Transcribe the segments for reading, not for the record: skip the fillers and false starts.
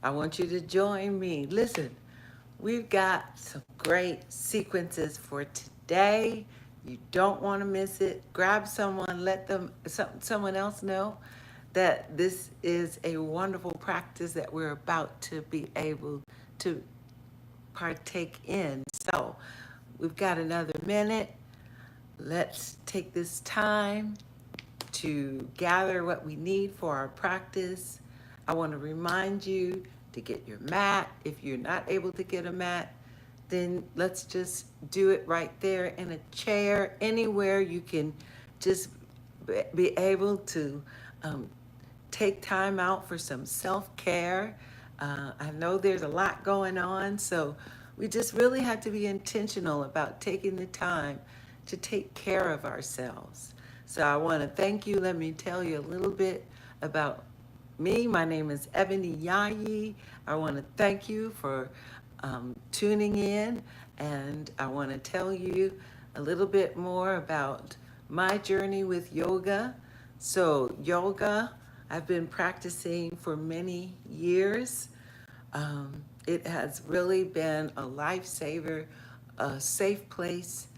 I want you to join me. Listen, we've got some great sequences for today. You don't want to miss it. Grab someone, let someone else know that this is a wonderful practice that we're about to be able to partake in. So, we've got another minute. Let's take this time to gather what we need for our practice. I want to remind you to get your mat. If you're not able to get a mat, then let's just do it right there in a chair, anywhere you can just be able to um, take time out for some self care. I know there's a lot going on, so we just really have to be intentional about taking the time to take care of ourselves. So I want to thank you. Let me tell you a little bit about me. My name is Ebony Yayi. I want to thank you for tuning in, and I want to tell you a little bit more about my journey with yoga. So, yoga, I've been practicing for many years. It has really been a lifesaver, a safe place,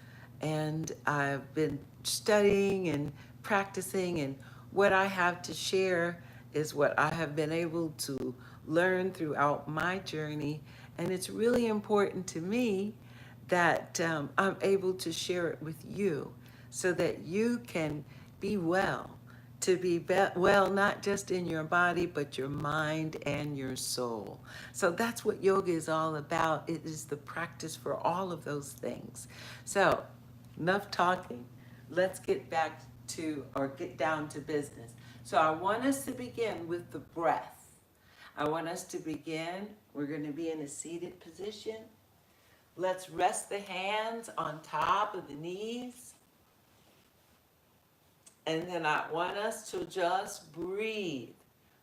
and I've been studying and practicing, and what I have to share is what I have been able to learn throughout my journey, and it's really important to me that I'm able to share it with you so that you can be well, to be well, not just in your body, but your mind and your soul. So that's what yoga is all about. It is the practice for all of those things. So, enough talking. Let's get back to, or get down to business. So I want us to begin with the breath. I want us to begin. We're going to be in a seated position. Let's rest the hands on top of the knees. And then I want us to just breathe.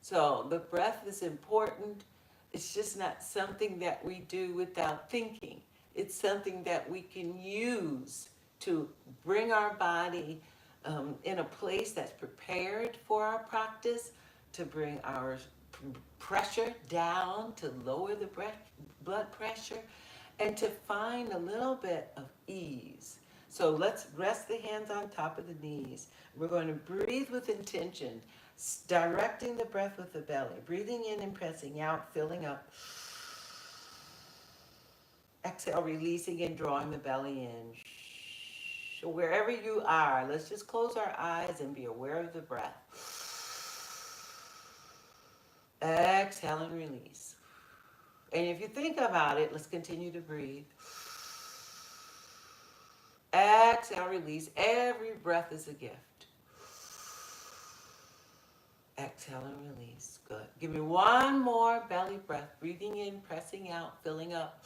So the breath is important. It's just not something that we do without thinking. It's something that we can use to bring our body in a place that's prepared for our practice, to bring our pressure down, to lower the blood pressure, and to find a little bit of ease. So let's rest the hands on top of the knees. We're going to breathe with intention, directing the breath with the belly, breathing in and pressing out, filling up. Exhale, releasing and drawing the belly in. So wherever you are, let's just close our eyes and be aware of the breath. Exhale and release. And if you think about it, let's continue to breathe. Exhale, release. Every breath is a gift. Exhale and release. Good. Give me one more belly breath. Breathing in, pressing out, filling up.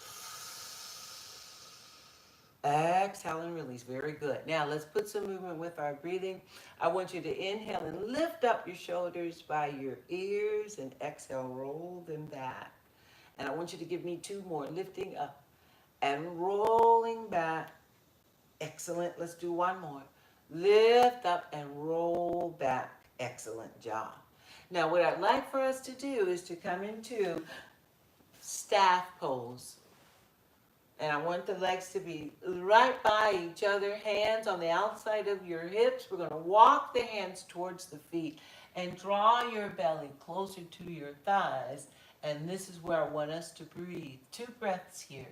Exhale and release. Very good. Now let's put some movement with our breathing. I want you to inhale and lift up your shoulders by your ears, and exhale, roll them back. And I want you to give me two more. Lifting up and rolling back. Excellent. Let's do one more. Lift up and roll back. Excellent job. Now what I'd like for us to do is to come into staff pose. And I want the legs to be right by each other, hands on the outside of your hips. We're going to walk the hands towards the feet and draw your belly closer to your thighs. And this is where I want us to breathe. 2 breaths here.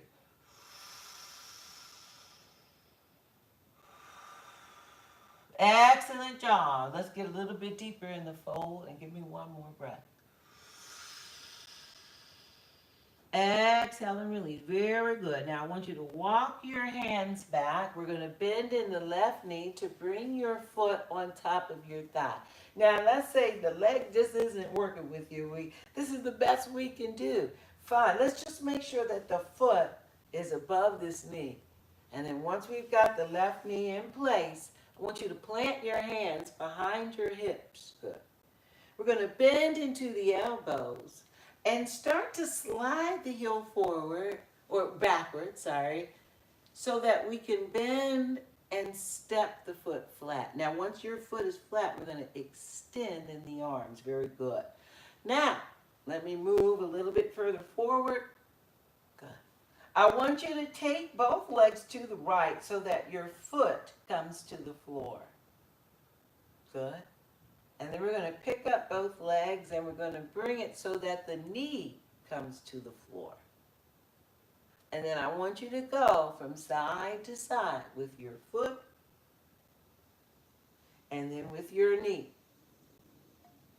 Excellent job. Let's get a little bit deeper in the fold and give me one more breath. Exhale and release. Very good. Now I want you to walk your hands back. We're going to bend in the left knee to bring your foot on top of your thigh. Now let's say the leg just isn't working with you. This is the best we can do. Fine. Let's just make sure that the foot is above this knee. And then once we've got the left knee in place, I want you to plant your hands behind your hips. Good. We're going to bend into the elbows and start to slide the heel forward, or backwards, sorry, so that we can bend and step the foot flat. Now, once your foot is flat, we're going to extend in the arms. Very good. Now, Let me move a little bit further forward. Good. I want you to take both legs to the right so that your foot comes to the floor. Good. And then we're going to pick up both legs and we're going to bring it so that the knee comes to the floor. And then I want you to go from side to side with your foot and then with your knee.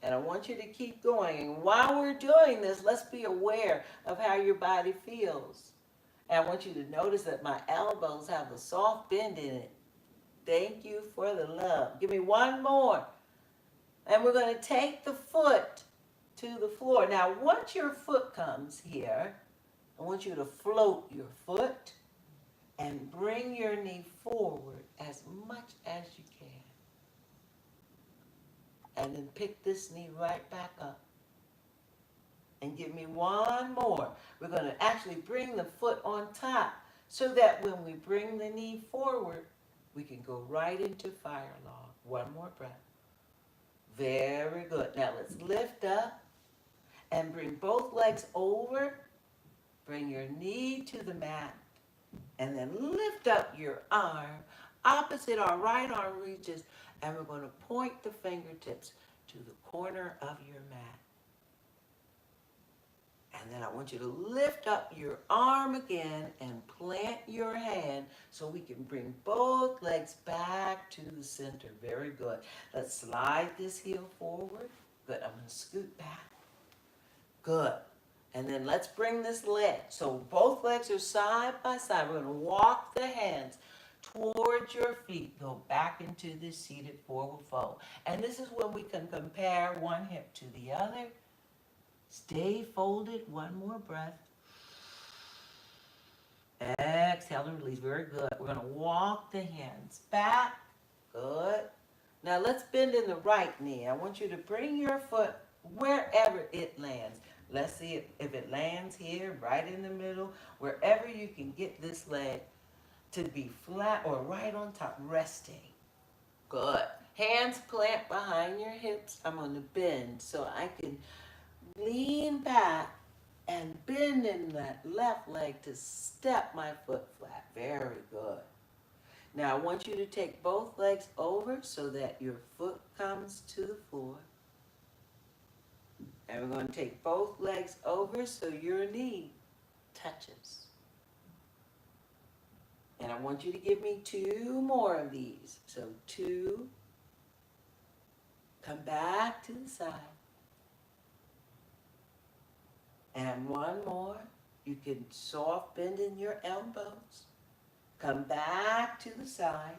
And I want you to keep going. And while we're doing this, let's be aware of how your body feels. And I want you to notice that my elbows have a soft bend in it. Thank you for the love. Give me one more. And we're going to take the foot to the floor. Now, once your foot comes here, I want you to float your foot and bring your knee forward as much as you can. And then pick this knee right back up. And give me one more. We're going to actually bring the foot on top so that when we bring the knee forward, we can go right into fire log. One more breath. Very good. Now let's lift up and bring both legs over. Bring your knee to the mat. And then lift up your arm opposite our right arm reaches. And we're going to point the fingertips to the corner of your mat. And then I want you to lift up your arm again and plant your hand so we can bring both legs back to the center. Very good. Let's slide this heel forward. Good. I'm going to scoot back. Good. And then let's bring this leg. So both legs are side by side. We're going to walk the hands towards your feet. Go back into this seated forward fold. And this is when we can compare one hip to the other. Stay folded. One more breath. Exhale and release. Very good. We're going to walk the hands back. Good. Now let's bend in the right knee. I want you to bring your foot wherever it lands. Let's see if it lands here, right in the middle, wherever you can get this leg to be flat or right on top, resting. Good. Hands plant behind your hips. I'm going to bend so I can lean back and bend in that left leg to step my foot flat. Very good. Now I want you to take both legs over so that your foot comes to the floor. And we're going to take both legs over so your knee touches. And I want you to give me 2 more of these. So 2. Come back to the side. And 1 more. You can soft bend in your elbows. Come back to the side.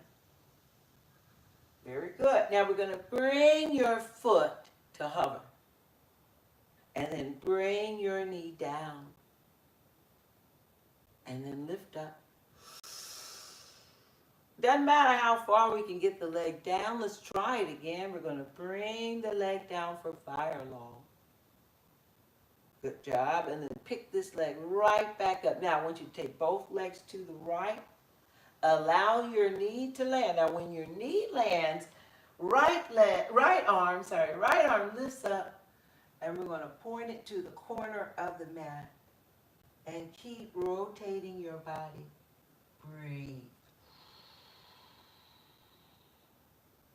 Very good. Now we're going to bring your foot to hover. And then bring your knee down. And then lift up. Doesn't matter how far we can get the leg down. Let's try it again. We're going to bring the leg down for fire log. Good job. And then pick this leg right back up. Now I want you to take both legs to the right. Allow your knee to land. Now when your knee lands, right arm lifts up. And we're going to point it to the corner of the mat. And keep rotating your body. Breathe.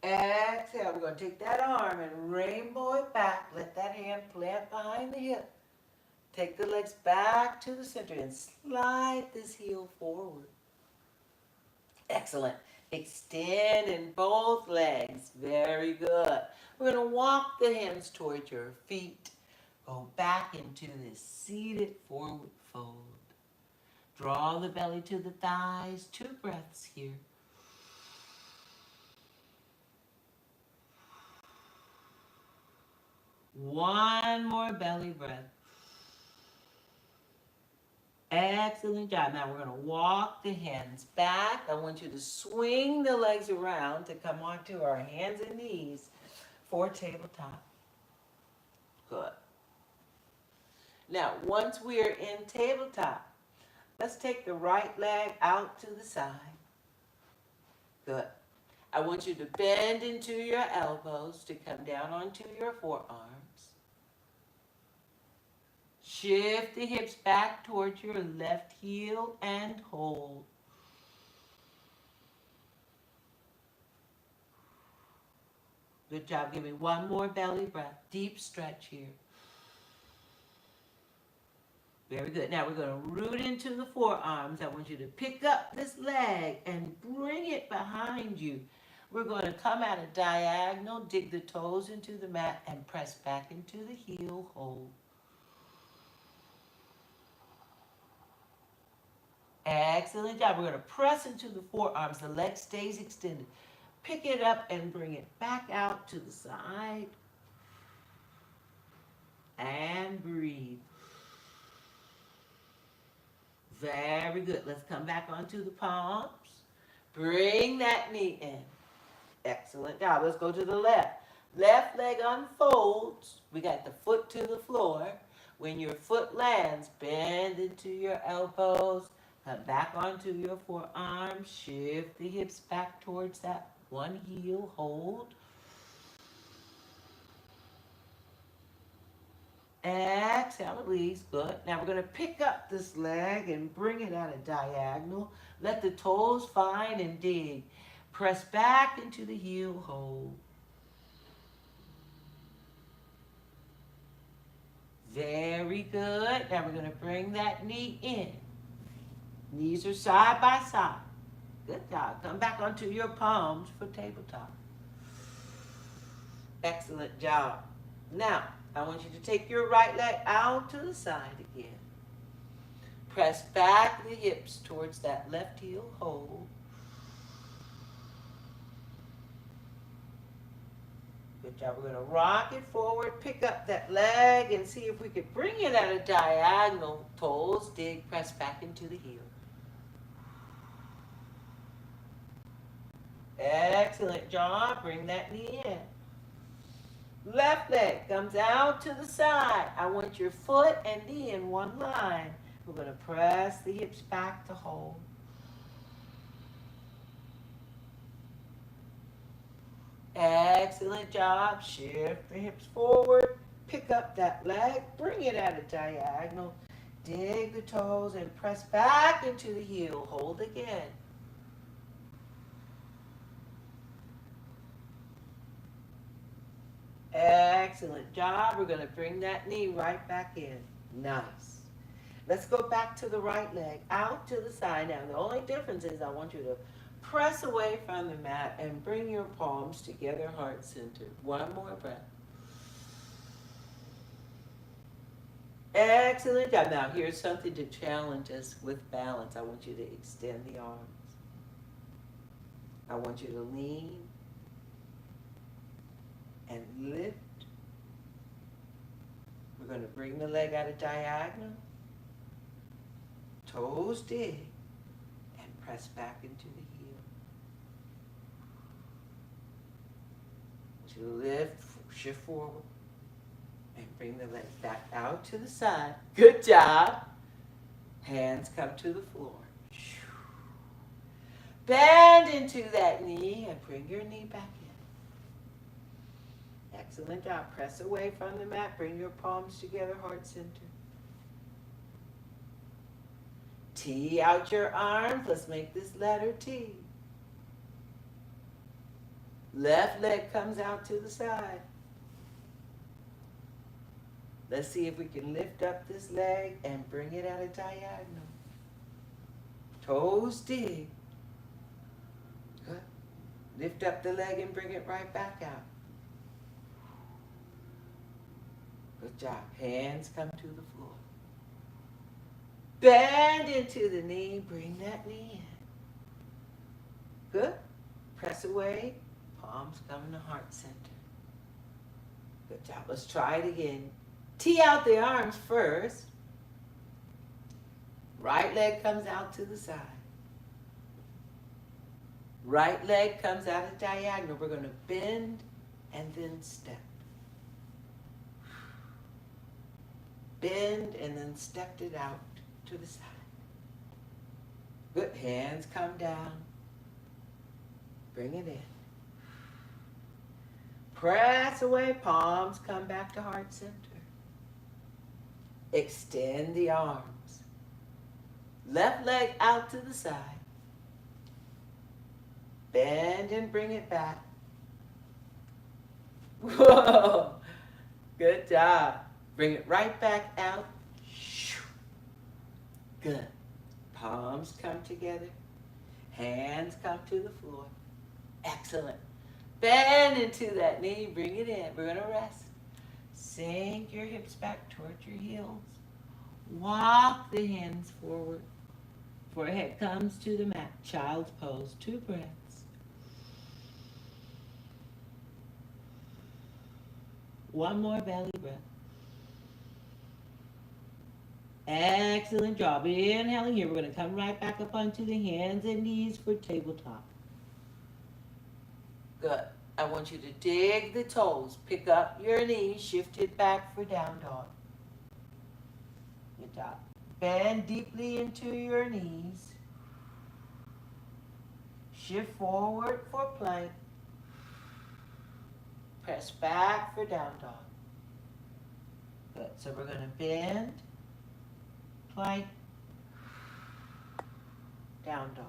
Exhale. We're going to take that arm and rainbow it back. Let that hand plant behind the hip. Take the legs back to the center and slide this heel forward. Excellent. Extend in both legs. Very good. We're going to walk the hands towards your feet. Go back into this seated forward fold. Draw the belly to the thighs. 2 breaths here. One more belly breath. Excellent job. Now we're going to walk the hands back. I want you to swing the legs around to come onto our hands and knees for tabletop. Good. Now, once we're in tabletop, let's take the right leg out to the side. Good. I want you to bend into your elbows to come down onto your forearms. Shift the hips back towards your left heel and hold. Good job. Give me one more belly breath. Deep stretch here. Very good. Now we're going to root into the forearms. I want you to pick up this leg and bring it behind you. We're going to come at a diagonal, dig the toes into the mat, and press back into the heel hold. Excellent job. We're going to press into the forearms. The leg stays extended. Pick it up and bring it back out to the side. And breathe. Very good. Let's come back onto the palms. Bring that knee in. Excellent job. Let's go to the left. Left leg unfolds. We got the foot to the floor. When your foot lands, bend into your elbows. Come back onto your forearms. Shift the hips back towards that one heel. Hold. Exhale, release. Good. Now we're going to pick up this leg and bring it at a diagonal. Let the toes find and dig. Press back into the heel hold. Very good. Now we're going to bring that knee in. Knees are side by side. Good job. Come back onto your palms for tabletop. Excellent job. Now, I want you to take your right leg out to the side again. Press back the hips towards that left heel hold. Good job. We're going to rock it forward, pick up that leg, and see if we can bring it at a diagonal. Toes dig, press back into the heel. Excellent job. Bring that knee in. Left leg comes out to the side. I want your foot and knee in one line. We're going to press the hips back to hold. Excellent job. Shift the hips forward. Pick up that leg. Bring it at a diagonal. Dig the toes and press back into the heel. Hold again. Excellent job. We're going to bring that knee right back in. Nice. Let's go back to the right leg, out to the side. Now, the only difference is I want you to press away from the mat and bring your palms together, heart center. One more breath. Excellent job. Now, here's something to challenge us with balance. I want you to extend the arms. I want you to lean and lift. We're going to bring the leg at a diagonal. Toes dig and press back into the heel. To lift, shift forward, and bring the leg back out to the side. Good job. Hands come to the floor. Bend into that knee and bring your knee back in. Excellent job. Press away from the mat. Bring your palms together, heart center. T out your arms. Let's make this letter T. Left leg comes out to the side. Let's see if we can lift up this leg and bring it at a diagonal. Toes dig. Good. Lift up the leg and bring it right back out. Good job. Hands come to the floor. Bend into the knee. Bring that knee in. Good. Press away. Palms come in the heart center. Good job. Let's try it again. Tee out the arms first. Right leg comes out to the side. Right leg comes out at diagonal. We're going to bend and then step. Bend and then stepped it out to the side. Good. Hands come down. Bring it in. Press away. Palms come back to heart center. Extend the arms. Left leg out to the side. Bend and bring it back. Whoa! Good job. Bring it right back out. Good. Palms come together. Hands come to the floor. Excellent. Bend into that knee. Bring it in. We're going to rest. Sink your hips back towards your heels. Walk the hands forward. Forehead comes to the mat. Child's pose. 2 breaths. One more belly breath. Excellent job. Inhaling here. We're going to come right back up onto the hands and knees for tabletop. Good. I want you to dig the toes. Pick up your knees. Shift it back for down dog. Good job. Bend deeply into your knees. Shift forward for plank. Press back for down dog. Good. So we're going to bend, plank, down dog.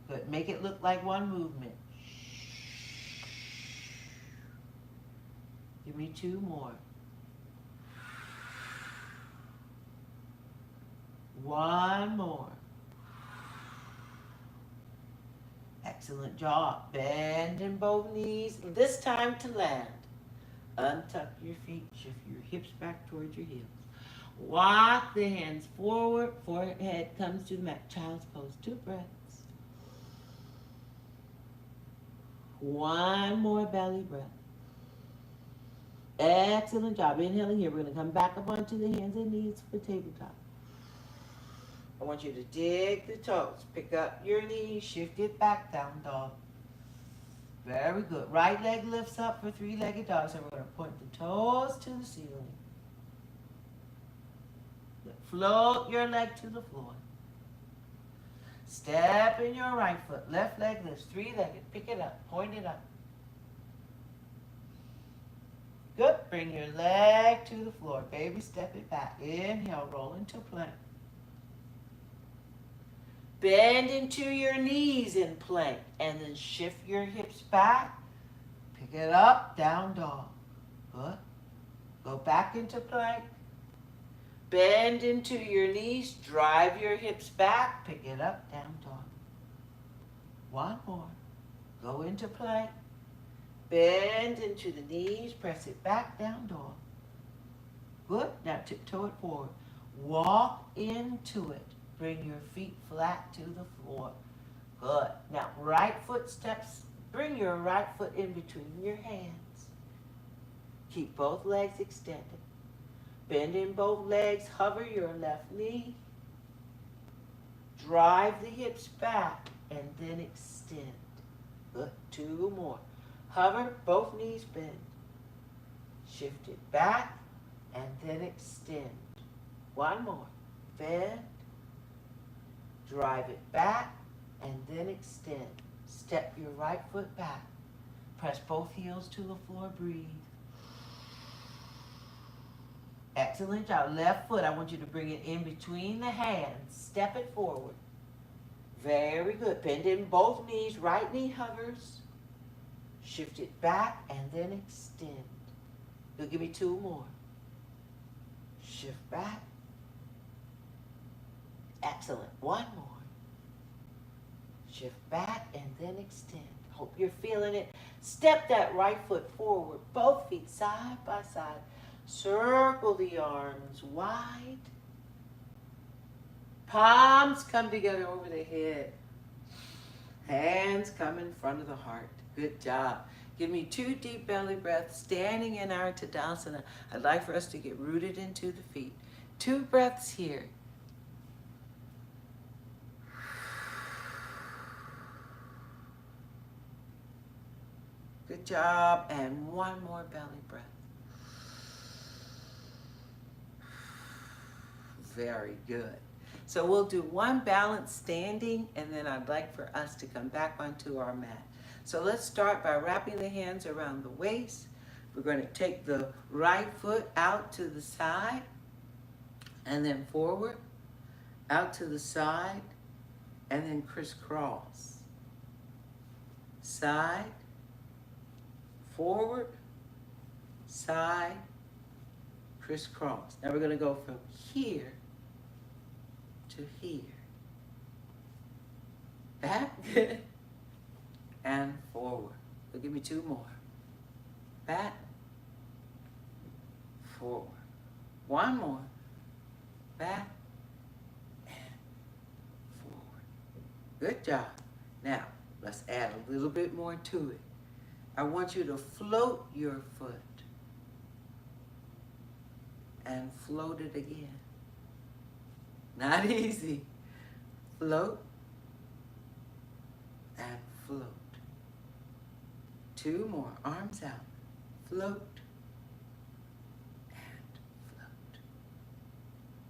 Good. Make it look like one movement. Give me 2 more. 1 more. Excellent job. Bend in both knees. This time to land. Untuck your feet. Shift your hips back towards your heels. Walk the hands forward. Forehead comes to the mat. Child's pose. 2 breaths. 1 more belly breath. Excellent job. Inhaling here. We're going to come back up onto the hands and knees for tabletop. I want you to dig the toes. Pick up your knees. Shift it back, down dog. Very good. Right leg lifts up for 3-legged dogs. And we're going to point the toes to the ceiling. Float your leg to the floor. Step in your right foot. Left leg lifts. 3-legged. Pick it up. Point it up. Good. Bring your leg to the floor. Baby, step it back. Inhale. Roll into plank. Bend into your knees in plank. And then shift your hips back. Pick it up. Down dog. Good. Go back into plank. Bend into your knees. Drive your hips back. Pick it up. Down dog. 1 more. Go into plank. Bend into the knees. Press it back. Down dog. Good. Now tiptoe it forward. Walk into it. Bring your feet flat to the floor. Good. Now right foot steps. Bring your right foot in between your hands. Keep both legs extended. Bend in both legs. Hover your left knee. Drive the hips back and then extend. Good. 2 more. Hover, both knees bend. Shift it back and then extend. 1 more. Bend. Drive it back and then extend. Step your right foot back. Press both heels to the floor. Breathe. Excellent job. Left foot, I want you to bring it in between the hands. Step it forward. Very good. Bend in both knees. Right knee hovers. Shift it back and then extend. You'll give me 2 more. Shift back. Excellent. 1 more. Shift back and then extend. Hope you're feeling it. Step that right foot forward. Both feet side by side. Circle the arms wide. Palms come together over the head. Hands come in front of the heart. Good job. Give me 2 deep belly breaths. Standing in our Tadasana. I'd like for us to get rooted into the feet. 2 breaths here. Good job. And 1 more belly breath. Very good. So we'll do 1 balance standing, and then I'd like for us to come back onto our mat. So let's start by wrapping the hands around the waist. We're going to take the right foot out to the side. and then forward, out to the side, and then crisscross. Side, forward, side, crisscross. Now we're going to go from here to here. Back and forward. So give me two more. Back, forward. One more. Back and forward. Good job. Now, let's add a little bit more to it. I want you to float your foot and float it again. Not easy. Float and float. Two more. Arms out. Float and float.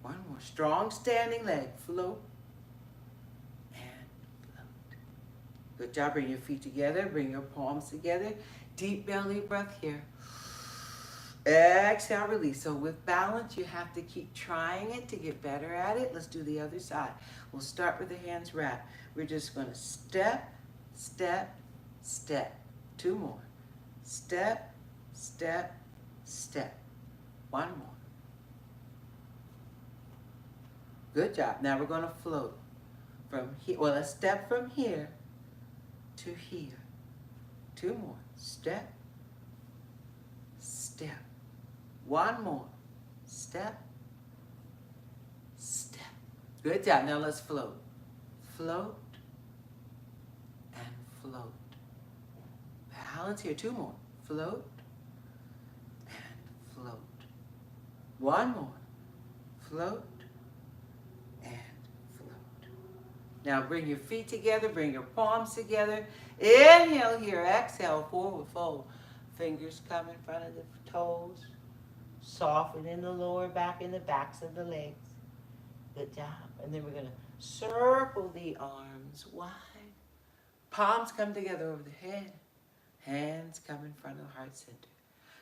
One more. Strong standing leg. Float and float. Good job. Bring your feet together. Bring your palms together. Deep belly breath here. Exhale, release. So with balance, you have to keep trying it to get better at it. Let's do the other side. We'll start with the hands wrapped. We're just going to step, step, step. Two more. Step, step, step. One more. Good job. Now we're going to float from here. Well, let's step from here to here. Two more. Step, step. One more. Step, step. Good job. Now let's float. Float and float. Balance here. Two more. Float and float. One more. Float and float. Now bring your feet together. Bring your palms together. Inhale here. Exhale. Forward fold. Fingers come in front of the toes. Soften in the lower back and the backs of the legs. Good job. And then we're going to circle the arms wide. Palms come together over the head. Hands come in front of the heart center.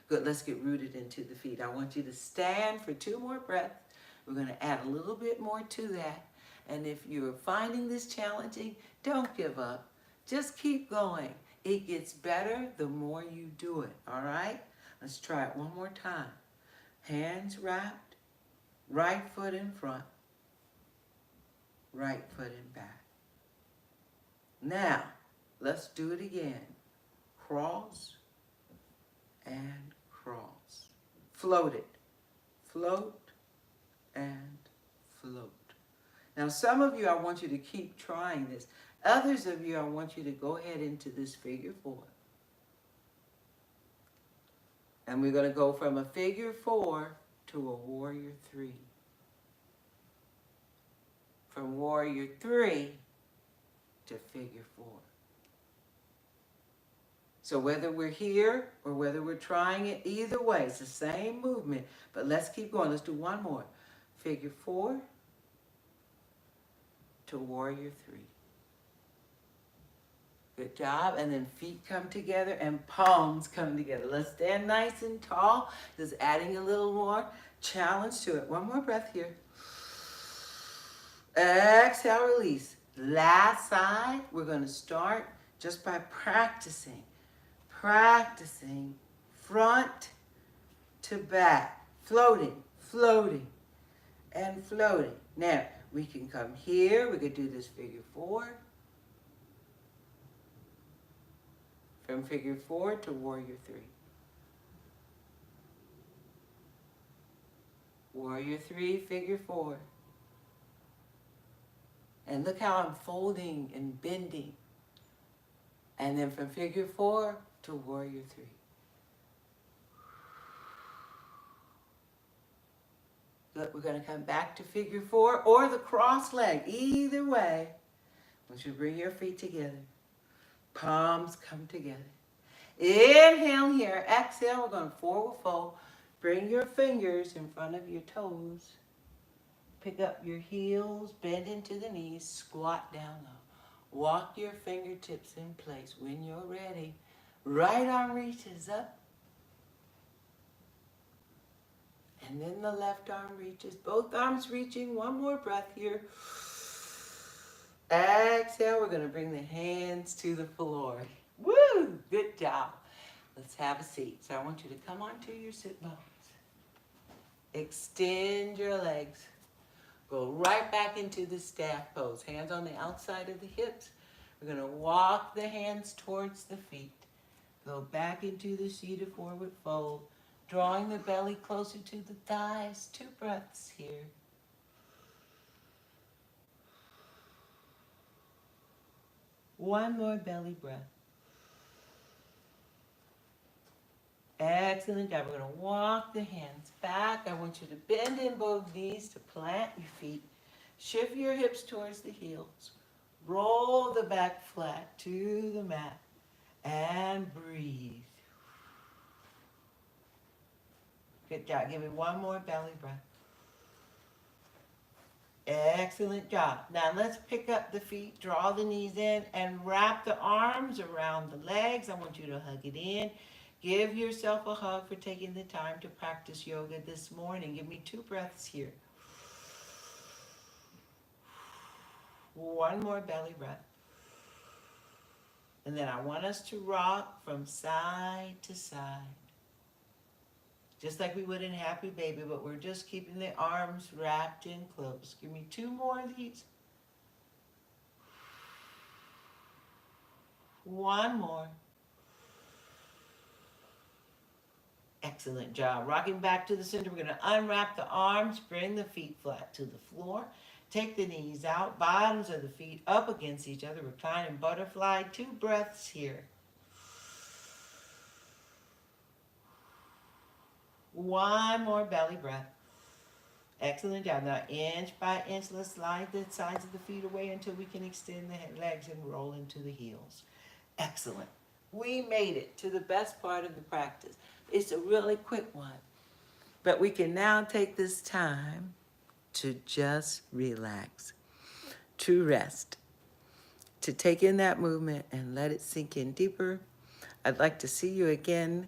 Good. Let's get rooted into the feet. I want you to stand for two more breaths. We're going to add a little bit more to that. And if you're finding this challenging, don't give up. Just keep going. It gets better the more you do it. All right? Let's try it one more time. Hands wrapped, right foot in front, right foot in back. Now, let's do it again. Cross and cross. Float it. Float and float. Now, some of you, I want you to keep trying this. Others of you, I want you to go ahead into this figure four. And we're going to go from a figure four to a warrior three. From warrior three to figure four. So whether we're here or whether we're trying it, either way, it's the same movement. But let's keep going. Let's do one more. Figure four to warrior three. Good job. And then feet come together and palms come together. Let's stand nice and tall. Just adding a little more challenge to it. One more breath here. Exhale, release. Last side, we're going to start just by practicing. Practicing front to back. Floating, floating, and floating. Now, we can come here. We could do this figure four. From figure four to warrior three. Warrior three, figure four. And look how I'm folding and bending. And then from figure four to warrior three. Good, we're going to come back to figure four or the cross leg. Either way, once you bring your feet together. Palms come together. Inhale here. Exhale. We're going to forward fold. Bring your fingers in front of your toes. Pick up your heels. Bend into the knees. Squat down low. Walk your fingertips in place. When you're ready, right arm reaches up. And then the left arm reaches, both arms reaching. One more breath here. Exhale, we're gonna bring the hands to the floor. Woo, good job. Let's have a seat. So I want you to come onto your sit bones. Extend your legs. Go right back into the staff pose. Hands on the outside of the hips. We're gonna walk the hands towards the feet. Go back into the seated forward fold, drawing the belly closer to the thighs. 2 breaths here. One more belly breath. Excellent job. We're going to walk the hands back. I want you to bend in both knees to plant your feet. Shift your hips towards the heels. Roll the back flat to the mat and breathe. Good job. Give me one more belly breath. Excellent job. Now let's pick up the feet, draw the knees in, and wrap the arms around the legs. I want you to hug it in. Give yourself a hug for taking the time to practice yoga this morning. Give me 2 breaths here. One more belly breath. And then I want us to rock from side to side. Just like we would in Happy Baby, but we're just keeping the arms wrapped in close. Give me 2 more of these. One more. Excellent job. Rocking back to the center. We're going to unwrap the arms, bring the feet flat to the floor. Take the knees out, bottoms of the feet up against each other. Recline and butterfly. 2 breaths here. One more belly breath. Excellent job. Now inch by inch, let's slide the sides of the feet away until we can extend the legs and roll into the heels. Excellent. We made it to the best part of the practice. It's a really quick one. But we can now take this time to just relax, to rest, to take in that movement and let it sink in deeper. I'd like to see you again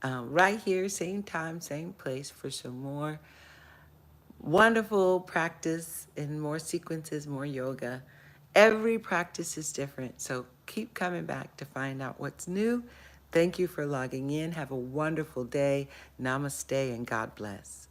right here, same time, same place for some more wonderful practice and more sequences, more yoga. Every practice is different, so keep coming back to find out what's new. Thank you for logging in. Have a wonderful day. Namaste and God bless.